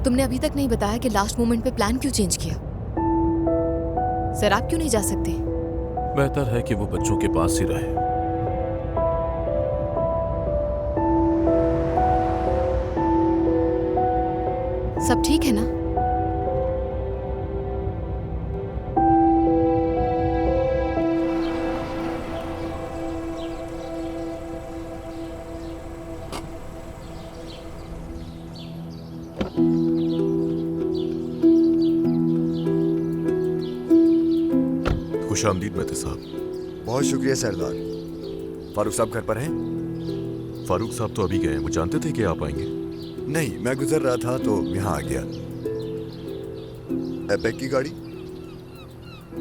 तुमने अभी तक नहीं बताया कि लास्ट मोमेंट पे प्लान क्यों चेंज किया? सर आप क्यों नहीं जा सकते? बेहतर है कि वो बच्चों के पास ही रहे। सब ठीक है ना? खुशामदीद मेहती साहब। बहुत शुक्रिया सरदार। फारूक साहब घर पर हैं? फारूक साहब तो अभी गए हैं। वो जानते थे कि आप आएंगे? नहीं, मैं गुजर रहा था तो यहाँ आ गया। एपेक की गाड़ी?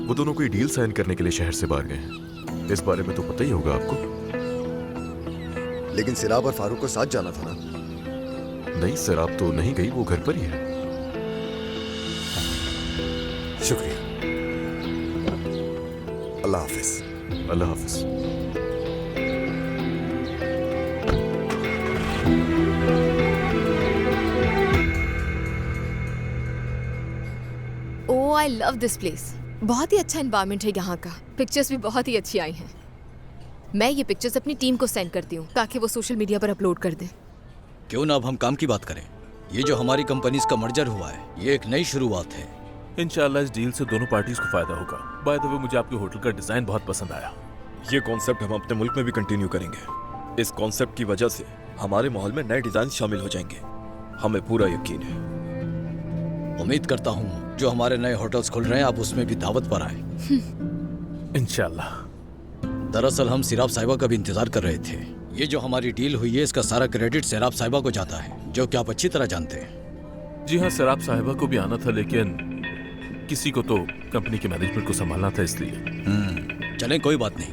वो दोनों कोई डील साइन करने के लिए शहर से बाहर गए हैं। इस बारे में तो पता ही होगा आपको। लेकिन सिराब और फारूक को साथ जाना था ना? नहीं, सिराब तो नहीं गई, वो घर पर ही है। शुक्रिया। अल्लाह हाफिज। अल्लाह हाफिज। ओह आई लव दिस प्लेस। बहुत ही अच्छा एनवायरनमेंट है यहाँ का। पिक्चर्स भी बहुत ही अच्छी आई हैं। मैं ये पिक्चर्स अपनी टीम को सेंड करती हूँ ताकि वो सोशल मीडिया पर अपलोड कर दें। क्यों ना अब हम काम की बात करें। ये जो हमारी कंपनीज का मर्जर हुआ है, ये एक नई शुरुआत है। इंशाल्लाह इस डील से दोनों पार्टीज को फायदा होगा। बाय द वे, मुझे आपके होटल का डिजाइन बहुत पसंद आया। ये कॉन्सेप्ट हम अपने मुल्क में भी कंटिन्यू करेंगे। इस कॉन्सेप्ट की वजह से हमारे माहौल में नए डिजाइन शामिल हो जाएंगे। हमें पूरा यकीन है। उम्मीद करता हूँ जो हमारे नए होटल्स खुल रहे हैं आप उसमें भी दावत पर आए। इंशाल्लाह। दरअसल हम सिराब साहिबा का भी इंतजार कर रहे थे। ये जो हमारी डील हुई है इसका सारा क्रेडिट सिराब साहिबा को जाता है, जो कि आप अच्छी तरह जानते हैं। जी हाँ, सिराब साहिबा को भी आना था, लेकिन किसी को तो कंपनी के मैनेजमेंट को संभालना था, इसलिए। चलें, कोई बात नहीं।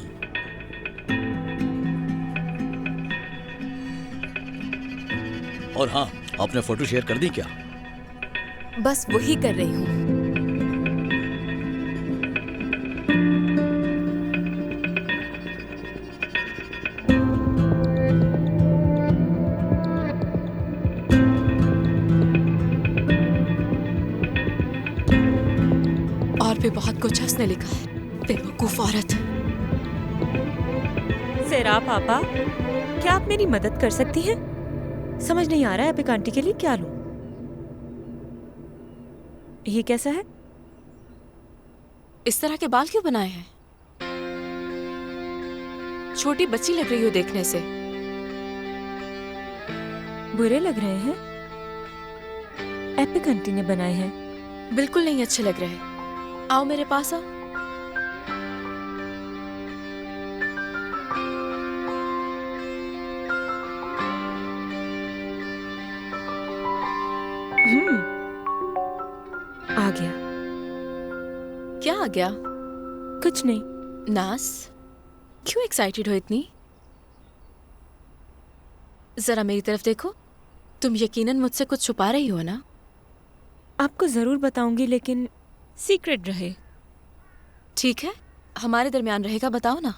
और हाँ, आपने फोटो शेयर कर दी क्या? बस वही कर रही हूँ। और भी बहुत कुछ उसने लिखा है। बेवकूफ औरत। सिराब पापा, क्या आप मेरी मदद कर सकती हैं? समझ नहीं आ रहा है एपिक आंटी के लिए क्या लूं। ये कैसा है? इस तरह के बाल क्यों बनाए हैं? छोटी बच्ची लग रही हो देखने से। बुरे लग रहे हैं? एपिक आंटी ने बनाए हैं। बिल्कुल नहीं अच्छे लग रहे। आओ मेरे पास आओ। आ गया। क्या आ गया? कुछ नहीं। नास, क्यों एक्साइटेड हो इतनी? जरा मेरी तरफ देखो। तुम यकीनन मुझसे कुछ छुपा रही हो ना? आपको जरूर बताऊंगी, लेकिन सीक्रेट रहे। ठीक है, हमारे दरमियान रहेगा, बताओ ना।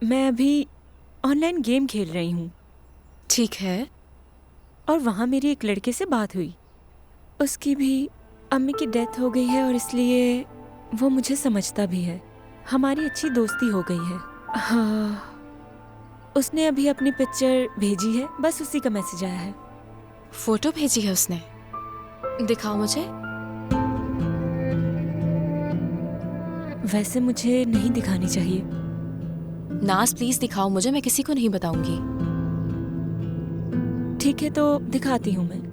मैं अभी ऑनलाइन गेम खेल रही हूँ। ठीक है। और वहाँ मेरी एक लड़के से बात हुई। उसकी भी अम्मी की डेथ हो गई है और इसलिए वो मुझे समझता भी है। हमारी अच्छी दोस्ती हो गई है। हाँ, उसने अभी अपनी पिक्चर भेजी है, बस उसी का मैसेज आया है। फोटो भेजी है उसने? दिखाओ मुझे। वैसे मुझे नहीं दिखानी चाहिए। नाज प्लीज दिखाओ मुझे, मैं किसी को नहीं बताऊंगी। ठीक है, तो दिखाती हूँ मैं।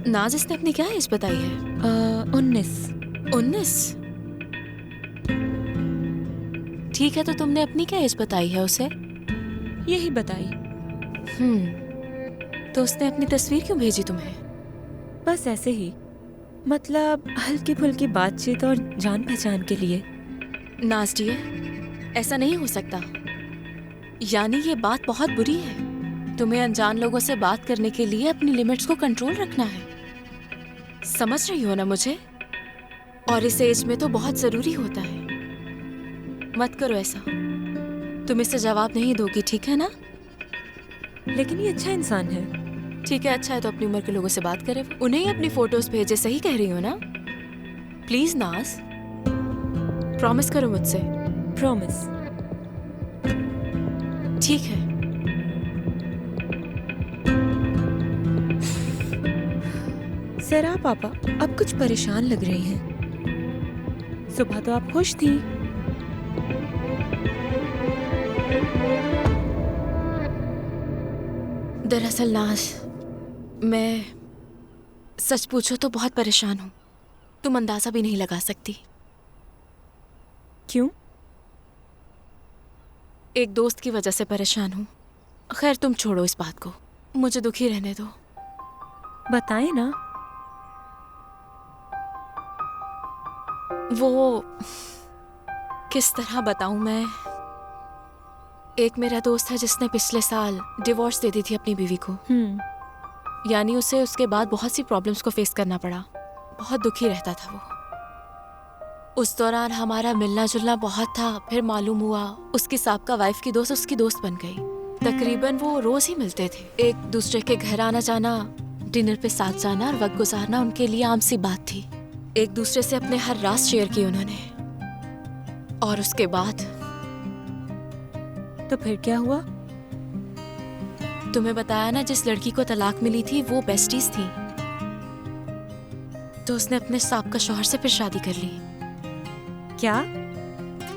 नाज, इसने अपनी क्या एज बताई है? 19। 19? ठीक है, तो तुमने अपनी क्या एज बताई है उसे? यही बताई। तो उसने अपनी तस्वीर क्यों भेजी तुम्हें? बस ऐसे ही, मतलब हल्की फुल्की बातचीत और जान पहचान के लिए। नाज डियर, ऐसा नहीं हो सकता। यानी ये बात बहुत बुरी है। तुम्हें अनजान लोगों से बात करने के लिए अपनी लिमिट्स को कंट्रोल रखना है। समझ रही हो ना मुझे? और इस एज में तो बहुत जरूरी होता है। मत करो ऐसा। तुम इससे जवाब नहीं दोगी, ठीक है ना? लेकिन ये अच्छा इंसान है। ठीक है, अच्छा है तो अपनी उम्र के लोगों से बात करे, उन्हें ही अपनी फोटोज भेजे। सही कह रही हो ना? प्लीज नाज, प्रॉमिस करो मुझसे। प्रॉमिस। ठीक है। जरा पापा अब कुछ परेशान लग रही हैं। सुबह तो आप खुश थी। दरअसल नाज, मैं सच पूछो तो बहुत परेशान हूँ। तुम अंदाजा भी नहीं लगा सकती। क्यों? एक दोस्त की वजह से परेशान हूँ। खैर तुम छोड़ो इस बात को, मुझे दुखी रहने दो। बताएं ना। वो किस तरह बताऊं मैं। एक मेरा दोस्त है जिसने पिछले साल डिवोर्स दे दी थी अपनी बीवी को। यानी उसे उसके बाद बहुत सी प्रॉब्लम्स को फेस करना पड़ा। बहुत दुखी रहता था वो। उस दौरान हमारा मिलना जुलना बहुत था। फिर मालूम हुआ उसकी साबका वाइफ की दोस्त उसकी दोस्त बन गई। तकरीबन वो रोज ही मिलते थे। एक दूसरे के घर आना जाना, डिनर पे साथ जाना और वक्त गुजारना उनके लिए आम सी बात थी। एक दूसरे से अपने हर राज शेयर किए उन्होंने। और उसके बाद तो फिर क्या हुआ? तुम्हें बताया ना, जिस लड़की को तलाक मिली थी वो बेस्टीज थी। तो उसने अपने साबका शौहर से फिर शादी कर ली। क्या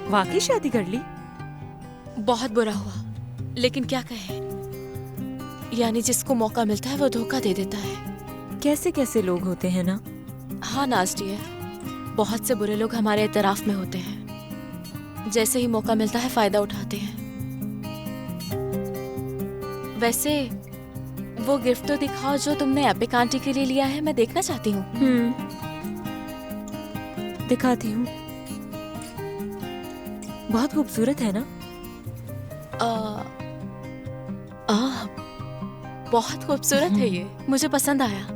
वाकई शादी कर ली? बहुत बुरा हुआ, लेकिन क्या कहें, यानी जिसको मौका मिलता है वो धोखा दे देता है। कैसे कैसे लोग होते हैं ना। हाँ नाज़ डियर, बहुत से बुरे लोग हमारे इतराफ में होते हैं। जैसे ही मौका मिलता है फायदा उठाते हैं। वैसे वो गिफ्ट तो दिखाओ जो तुमने एपिक आंटी के लिए लिया है, मैं देखना चाहती हूँ। दिखाती हूँ। बहुत खूबसूरत है ना? बहुत खूबसूरत है ये, मुझे पसंद आया।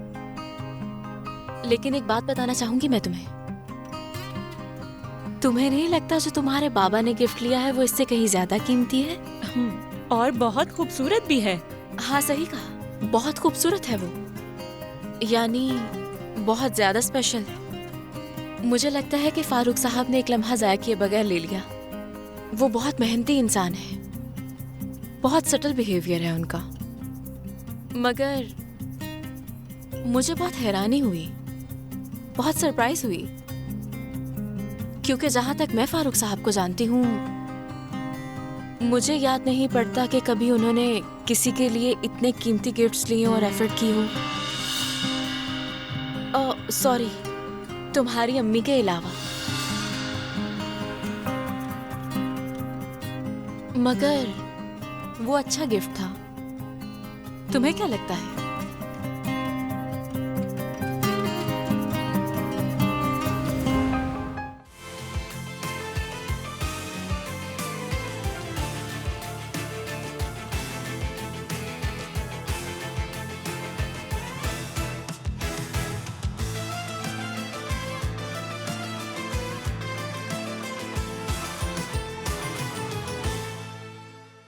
लेकिन एक बात बताना चाहूंगी मैं तुम्हें। तुम्हें नहीं लगता जो तुम्हारे बाबा ने गिफ्ट लिया है वो इससे कहीं ज्यादा कीमती है? और बहुत खूबसूरत भी है। हाँ सही कहा, बहुत खूबसूरत है वो, यानी बहुत ज्यादा स्पेशल है। मुझे लगता है कि फारूक साहब ने एक लम्हा जाया किए बगैर ले लिया। वो बहुत मेहनती इंसान है, बहुत सटल बिहेवियर है उनका। मगर मुझे बहुत हैरानी हुई, बहुत सरप्राइज हुई, क्योंकि जहां तक मैं फारूक साहब को जानती हूँ, मुझे याद नहीं पड़ता कि कभी उन्होंने किसी के लिए इतने कीमती गिफ्ट्स लिए और एफर्ट की हो। सॉरी, तुम्हारी अम्मी के अलावा। मगर वो अच्छा गिफ्ट था। तुम्हें क्या लगता है?